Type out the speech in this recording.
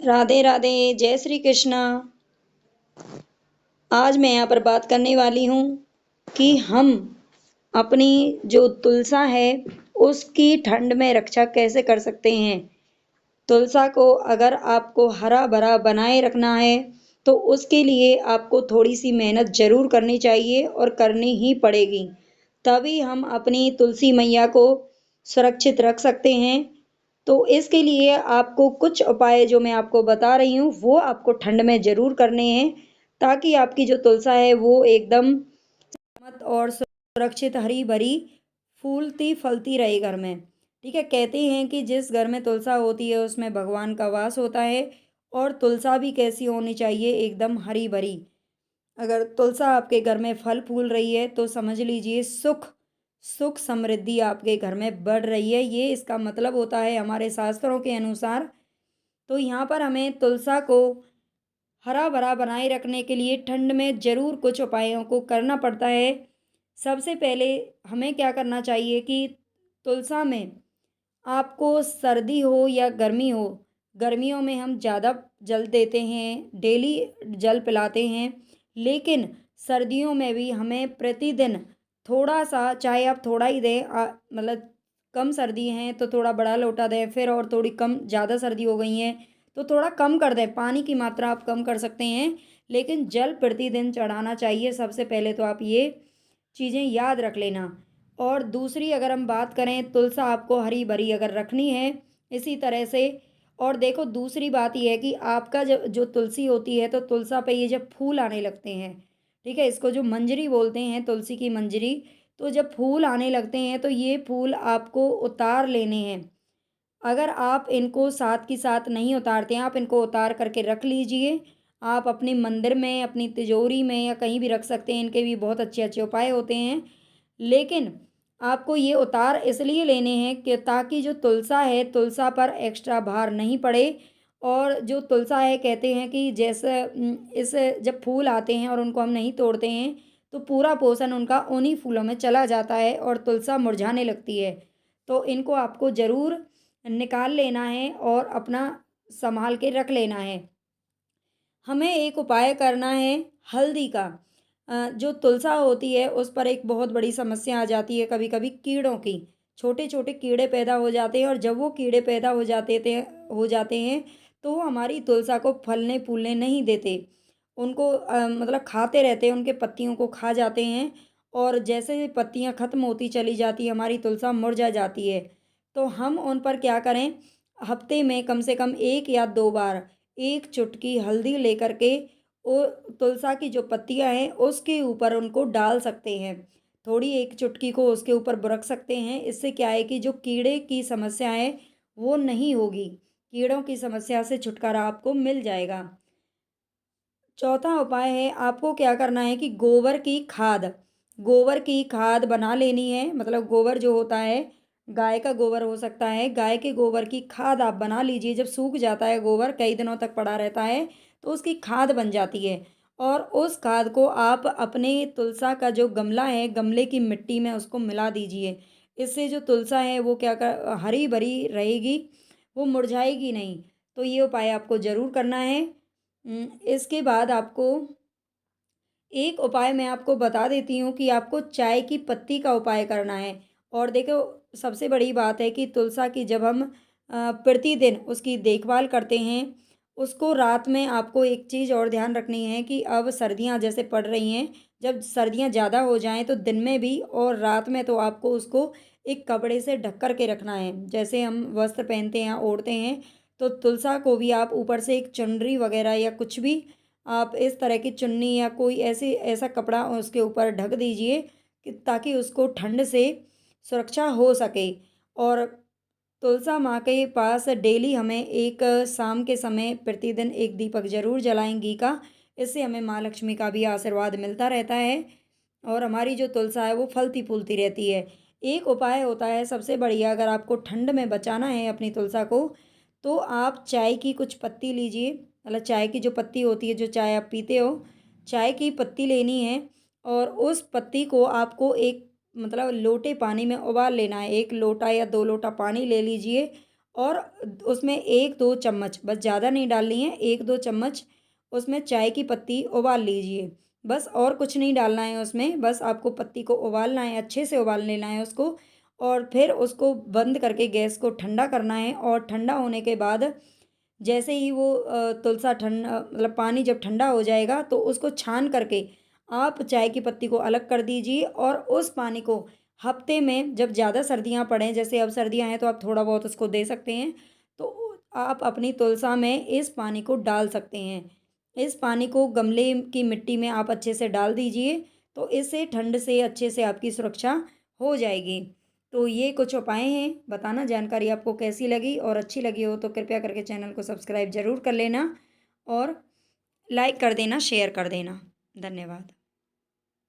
राधे राधे, जय श्री कृष्णा। आज मैं यहाँ पर बात करने वाली हूँ कि हम अपनी जो तुलसा है उसकी ठंड में रक्षा कैसे कर सकते हैं। तुलसा को अगर आपको हरा भरा बनाए रखना है तो उसके लिए आपको थोड़ी सी मेहनत जरूर करनी चाहिए और करनी ही पड़ेगी। तभी हम अपनी तुलसी मैया को सुरक्षित रख सकते हैं। तो इसके लिए आपको कुछ उपाय जो मैं आपको बता रही हूँ वो आपको ठंड में जरूर करने हैं, ताकि आपकी जो तुलसा है वो एकदम मत और सुरक्षित हरी भरी फूलती फलती रहे घर में। ठीक है, कहते हैं कि जिस घर में तुलसा होती है उसमें भगवान का वास होता है। और तुलसा भी कैसी होनी चाहिए, एकदम हरी भरी। अगर तुलसा आपके घर में फल फूल रही है तो समझ लीजिए सुख सुख समृद्धि आपके घर में बढ़ रही है, ये इसका मतलब होता है हमारे शास्त्रों के अनुसार। तो यहाँ पर हमें तुलसा को हरा भरा बनाए रखने के लिए ठंड में ज़रूर कुछ उपायों को करना पड़ता है। सबसे पहले हमें क्या करना चाहिए कि तुलसा में आपको सर्दी हो या गर्मी हो, गर्मियों में हम ज़्यादा जल देते हैं, डेली जल पिलाते हैं। लेकिन सर्दियों में भी हमें प्रतिदिन थोड़ा सा, चाहे आप थोड़ा ही दें, मतलब कम सर्दी है तो थोड़ा बड़ा लोटा दें, फिर और थोड़ी कम ज़्यादा सर्दी हो गई है तो थोड़ा कम कर दें, पानी की मात्रा आप कम कर सकते हैं। लेकिन जल प्रतिदिन चढ़ाना चाहिए। सबसे पहले तो आप ये चीज़ें याद रख लेना। और दूसरी अगर हम बात करें, तुलसा आपको हरी भरी अगर रखनी है इसी तरह से। और देखो, दूसरी बात यह है कि आपका जब जो तुलसी होती है तो तुलसा पे ये जब फूल आने लगते हैं, ठीक है, इसको जो मंजरी बोलते हैं, तुलसी की मंजरी। तो जब फूल आने लगते हैं तो ये फूल आपको उतार लेने हैं। अगर आप इनको साथ की साथ नहीं उतारते हैं, आप इनको उतार करके रख लीजिए। आप अपने मंदिर में, अपनी तिजोरी में या कहीं भी रख सकते हैं, इनके भी बहुत अच्छे अच्छे उपाय होते हैं। लेकिन आपको ये उतार इसलिए लेने हैं कि ताकि जो तुलसा है, तुलसा पर एक्स्ट्रा भार नहीं पड़े। और जो तुलसा है, कहते हैं कि जैसे इस जब फूल आते हैं और उनको हम नहीं तोड़ते हैं तो पूरा पोषण उनका उन्हीं फूलों में चला जाता है और तुलसा मुरझाने लगती है। तो इनको आपको ज़रूर निकाल लेना है और अपना संभाल के रख लेना है। हमें एक उपाय करना है हल्दी का। जो तुलसा होती है उस पर एक बहुत बड़ी समस्या आ जाती है कभी कभी, कीड़ों की। छोटे छोटे कीड़े पैदा हो जाते हैं और जब वो कीड़े पैदा हो जाते हैं तो वो हमारी तुलसा को फलने फूलने नहीं देते। उनको मतलब खाते रहते हैं, उनके पत्तियों को खा जाते हैं। और जैसे ही पत्तियां खत्म होती चली जाती है, हमारी तुलसा मुरझा जाती है। तो हम उन पर क्या करें, हफ्ते में कम से कम 1 या 2 बार एक चुटकी हल्दी लेकर के वो तुलसा की जो पत्तियां हैं उसके ऊपर उनको डाल सकते हैं। थोड़ी एक चुटकी को उसके ऊपर बुरक सकते हैं। इससे क्या है कि जो कीड़े की समस्या है वो नहीं होगी, कीड़ों की समस्या से छुटकारा आपको मिल जाएगा। चौथा उपाय है, आपको क्या करना है कि गोबर की खाद बना लेनी है। मतलब गोबर जो होता है, गाय का गोबर हो सकता है, गाय के गोबर की खाद आप बना लीजिए। जब सूख जाता है गोबर, कई दिनों तक पड़ा रहता है, तो उसकी खाद बन जाती है। और उस खाद को आप अपने तुलसा का जो गमला है, गमले की मिट्टी में उसको मिला दीजिए। इससे जो तुलसा है वो क्या कर हरी भरी रहेगी, वो मुरझाएगी नहीं। तो ये उपाय आपको ज़रूर करना है। इसके बाद आपको एक उपाय मैं आपको बता देती हूँ कि आपको चाय की पत्ती का उपाय करना है। और देखो, सबसे बड़ी बात है कि तुलसा की जब हम प्रतिदिन उसकी देखभाल करते हैं, उसको रात में आपको एक चीज़ और ध्यान रखनी है कि अब सर्दियाँ जैसे पड़ रही हैं, जब सर्दियाँ ज़्यादा हो जाएं तो दिन में भी और रात में तो आपको उसको एक कपड़े से ढक कर के रखना है। जैसे हम वस्त्र पहनते हैं, ओढ़ते हैं, तो तुलसा को भी आप ऊपर से एक चुनरी वगैरह या कुछ भी, आप इस तरह की चुन्नी या कोई ऐसी ऐसा कपड़ा उसके ऊपर ढक दीजिए कि ताकि उसको ठंड से सुरक्षा हो सके। और तुलसा माँ के पास डेली हमें एक शाम के समय प्रतिदिन एक दीपक जरूर जलाएं घी का। इससे हमें माँ लक्ष्मी का भी आशीर्वाद मिलता रहता है और हमारी जो तुलसा है वो फलती फूलती रहती है। एक उपाय होता है सबसे बढ़िया, अगर आपको ठंड में बचाना है अपनी तुलसा को, तो आप चाय की कुछ पत्ती लीजिए। मतलब चाय की जो पत्ती होती है, जो चाय आप पीते हो, चाय की पत्ती लेनी है। और उस पत्ती को आपको एक, मतलब लोटे पानी में उबाल लेना है। 1 लोटा या 2 लोटा पानी ले लीजिए और उसमें 1-2 चम्मच, बस ज़्यादा नहीं डालनी है, 1-2 चम्मच उसमें चाय की पत्ती उबाल लीजिए। बस और कुछ नहीं डालना है उसमें, बस आपको पत्ती को उबालना है, अच्छे से उबाल लेना है उसको और फिर उसको बंद करके गैस को ठंडा करना है और ठंडा होने के बाद जैसे ही वो तुलसा मतलब पानी जब ठंडा हो जाएगा तो उसको छान करके आप चाय की पत्ती को अलग कर दीजिए और उस पानी को हफ्ते में जब ज़्यादा सर्दियाँ पड़ें, जैसे अब सर्दियाँ हैं तो आप थोड़ा बहुत उसको दे सकते हैं, तो आप अपनी तुलसा में इस पानी को डाल सकते हैं। इस पानी को गमले की मिट्टी में आप अच्छे से डाल दीजिए, तो इससे ठंड से अच्छे से आपकी सुरक्षा हो जाएगी। तो ये कुछ उपाय हैं, बताना जानकारी आपको कैसी लगी और अच्छी लगी हो तो कृपया करके चैनल को सब्सक्राइब ज़रूर कर लेना और लाइक कर देना, शेयर कर देना। धन्यवाद।